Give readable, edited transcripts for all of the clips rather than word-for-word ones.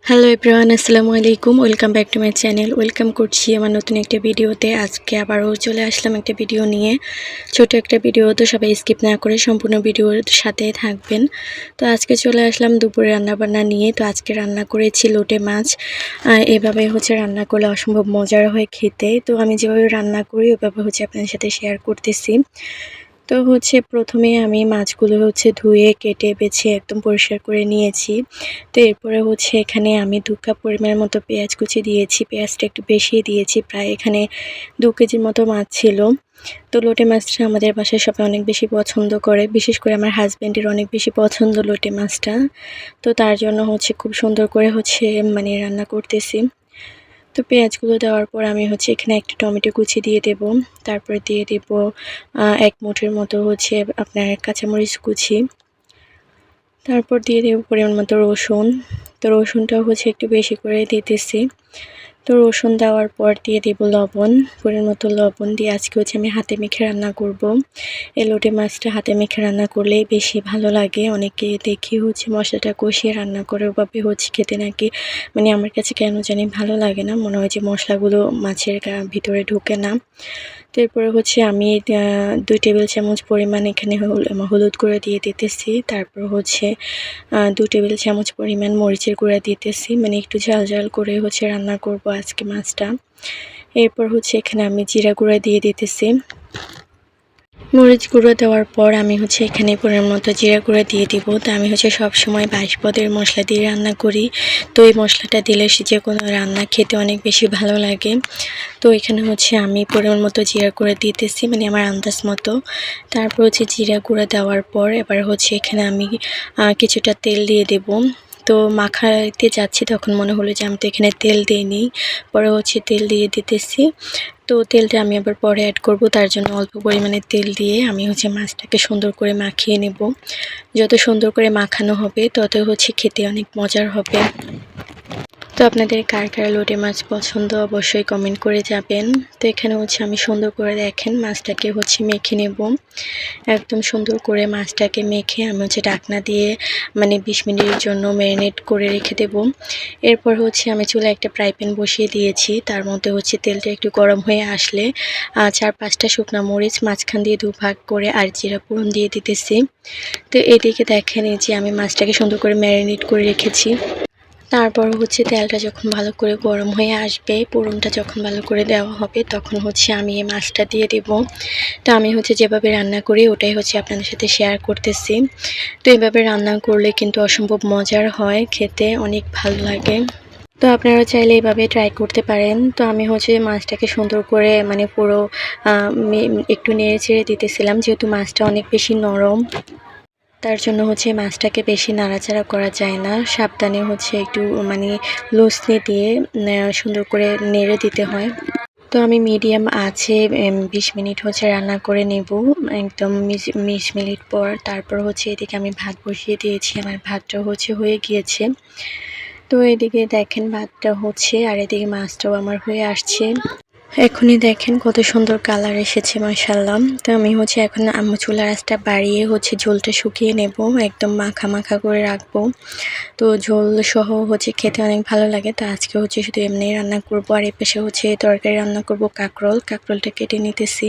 Hello everyone, আসসালামু আলাইকুম। Welcome back to my channel. Welcome করছি আমার নতুন একটা ভিডিওতে। আজকে আবারও চলে আসলাম একটা ভিডিও নিয়ে। ছোট একটা ভিডিও, তো সবাই স্কিপ না করে সম্পূর্ণ ভিডিওর সাথে থাকবেন। তো আজকে চলে আসলাম দুপুরে রান্নাবান্না নিয়ে। তো আজকে রান্না করেছি লোটে মাছ। এভাবে রান্না করলে অসম্ভব মজার হয় খেতে। তো আমি যেভাবে রান্না করি ওইভাবে আপনাদের সাথে শেয়ার করতেছি। তো প্রথমে আমি মাছগুলো ধুয়ে কেটে বেছে একদম পরিষ্কার করে নিয়েছি। তো এরপরে এখানে আমি 2 কাপ পরিমাণের মতো পেঁয়াজ কুচি দিয়েছি। পেঁয়াজটা একটু বেশিই দিয়েছি, প্রায় এখানে 2 কেজির মতো মাছ ছিল। তো লোটে মাছটা আমাদের বাসায় সবাই অনেক বেশি পছন্দ করে, বিশেষ করে আমার হাজব্যান্ডের অনেক বেশি পছন্দ লোটে মাছটা। তো তার জন্য খুব সুন্দর করে রান্না করতেছি। তো পেঁয়াজগুলো দেওয়ার পর আমি এখানে একটা টমেটো কুচি দিয়ে দেব। তারপরে দিয়ে দেব 1 মুঠের মতো আপনার কাঁচামরিচ কুচি। তারপর দিয়ে দেব পরিমাণ মতো রসুন। তো রসুনটাও একটু বেশি করে দিতেছি। তো রসুন দেওয়ার পর দিয়ে দেব লবণ, পরিমাণ মতো লবণ দিয়ে আজকে আমি হাতে মেখে রান্না করব। এই লোটে মাছটা হাতে মেখে রান্না করলেই বেশি ভালো লাগে। অনেকে দেখি মশলাটা কষিয়ে রান্না করে, ওভাবে খেতে নাকি আমার কাছে কেন জানি ভালো লাগে না। মনে হয় যে মশলাগুলো মাছের ভিতরে ঢোকে না। তো এরপরে আমি 2 টেবিল চামচ পরিমাণ এখানে হলুদ গুঁড়ো দিয়ে দিতেছি। তারপর 2 টেবিল চামচ পরিমাণ মরিচের গুঁড়া দিতেছি। একটু ঝাল ঝাল করে রান্না করব আজকে মাছটা। এরপর এখানে আমি জিরা গুঁড়া দিয়ে দিতেছি। মরিচ গুঁড়ো দেওয়ার পর আমি এখানে পরিমাণ মতো জিরা গুঁড়া দিয়ে দিব। তো আমি সবসময় 22 পদের মশলা দিয়ে রান্না করি। তো এই মশলাটা দিলে যে কোনো রান্না খেতে অনেক বেশি ভালো লাগে। তো এখানে আমি পরিমাণ মতো জিরা গুঁড়া দিতেছি, আমার আন্দাজ মতো। তারপর জিরা গুঁড়া দেওয়ার পর এবার এখানে আমি কিছুটা তেল দিয়ে দেব। তো মাখাতে যাচ্ছি, তখন মনে হলো যে আমি তো এখানে তেল দিইনি। পরে তেল দিয়ে দিতেছি। তো তেলটা আমি আবার পরে অ্যাড করব, তার জন্য অল্প পরিমাণে তেল দিয়ে আমি মাছটাকে সুন্দর করে মাখিয়ে নেব। যত সুন্দর করে মাখানো হবে তত খেতে অনেক মজার হবে। তো আপনাদের কার কার লোটে মাছ পছন্দ অবশ্যই কমেন্ট করে যাবেন। তো এখানে আমি সুন্দর করে দেখেন মাছটাকে মেখে নেব। একদম সুন্দর করে মাছটাকে মেখে আমি ঢাকনা দিয়ে 20 মিনিটের জন্য ম্যারিনেট করে রেখে দেব। এরপর আমি চুলায় একটা ফ্রাই প্যান বসিয়ে দিয়েছি। তার মধ্যে তেলটা একটু গরম হয়ে আসলে 4-5টা শুকনা মরিচ মাঝখান দিয়ে 2 ভাগ করে আর জিরা ফোড়ন দিয়ে দিতেছি। তো এদিকে দেখেন এই যে আমি মাছটাকে সুন্দর করে ম্যারিনেট করে রেখেছি। তারপর তেলটা যখন ভালো করে গরম হয়ে আসবে, ফোড়নটা যখন ভালো করে দেওয়া হবে, তখন আমি এই মাছটা দিয়ে দেব। তো আমি যেভাবে রান্না করি ওটাই আপনাদের সাথে শেয়ার করতেছি। তো এইভাবে রান্না করলে কিন্তু অসম্ভব মজার হয়, খেতে অনেক ভালো লাগে। তো আপনারা চাইলে এইভাবে ট্রাই করতে পারেন। তো আমি মাছটাকে সুন্দর করে পুরো একটু নেড়ে চেড়ে দিতেছিলাম, যেহেতু মাছটা অনেক বেশি নরম। তার জন্য মাছটাকে বেশি নাড়াচাড়া করা যায় না, সাবধানে একটু লুসনি দিয়ে সুন্দর করে নেড়ে দিতে হয়। তো আমি মিডিয়াম আছে 20 মিনিট রান্না করে নেব। একদম 20 মিনিট পর তারপর এদিকে আমি ভাত বসিয়ে দিয়েছি। আমার ভাতটা হয়ে গিয়েছে। তো এদিকে দেখেন ভাতটা আর এদিকে মাছটাও আমার হয়ে আসছে। এখনই দেখেন কত সুন্দর কালার এসেছে, মাশাআল্লাহ। তো আমি এখন চুলার আঁচটা বাড়িয়ে ঝোলটা শুকিয়ে নেব, একদম মাখা মাখা করে রাখবো। তো ঝোল সহ খেতে অনেক ভালো লাগে। তো আজকে শুধু এমনি রান্না করব। আর এই পাশে তরকারি রান্না করব, কাঁকরোলটা কেটে নিতেছি।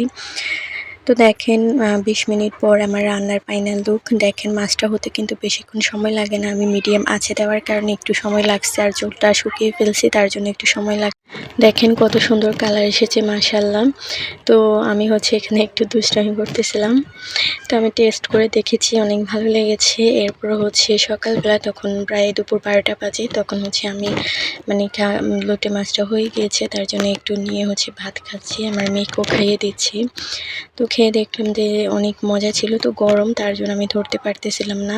তো দেখেন 20 মিনিট পর আমার রান্নার ফাইনাল লুক। দেখেন মাছটা হতে কিন্তু বেশিক্ষণ সময় লাগে না, আমি মিডিয়াম আঁচে দেওয়ার কারণে একটু সময় লাগছে। আর ঝোলটা শুকিয়ে ফেলছি, তার জন্য একটু সময় লাগছে। দেখেন কত সুন্দর কালার এসেছে, মাশাআল্লাহ। তো আমি এখানে একটু দুষ্টামি করতেছিলাম। তো আমি টেস্ট করে দেখেছি, অনেক ভালো লেগেছে। এরপর সকালবেলা, তখন প্রায় দুপুর 12টা বাজে, তখন আমি লোটে মাছটা হয়ে গিয়েছে, তার জন্য একটু নিয়ে ভাত খাচ্ছি, আমার মেয়েকেও খাইয়ে দিচ্ছি। তো খেয়ে দেখলাম যে অনেক মজা ছিল। তো গরম, তার জন্য আমি ধরতে পারতেছিলাম না।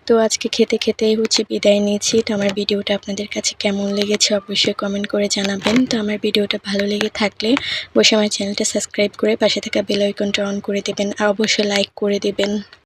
তো আজকে খেতে খেতেই বিদায় নিয়েছি। তো আমার ভিডিওটা আপনাদের কাছে কেমন লেগেছে অবশ্যই কমেন্ট করে জানাবেন। তো আমার ভিডিওটা ভালো লেগে থাকলে অবশ্যই আমার চ্যানেলটা সাবস্ক্রাইব করে পাশে থাকা বেল আইকনটা অন করে দেবেন, আর অবশ্যই লাইক করে দেবেন।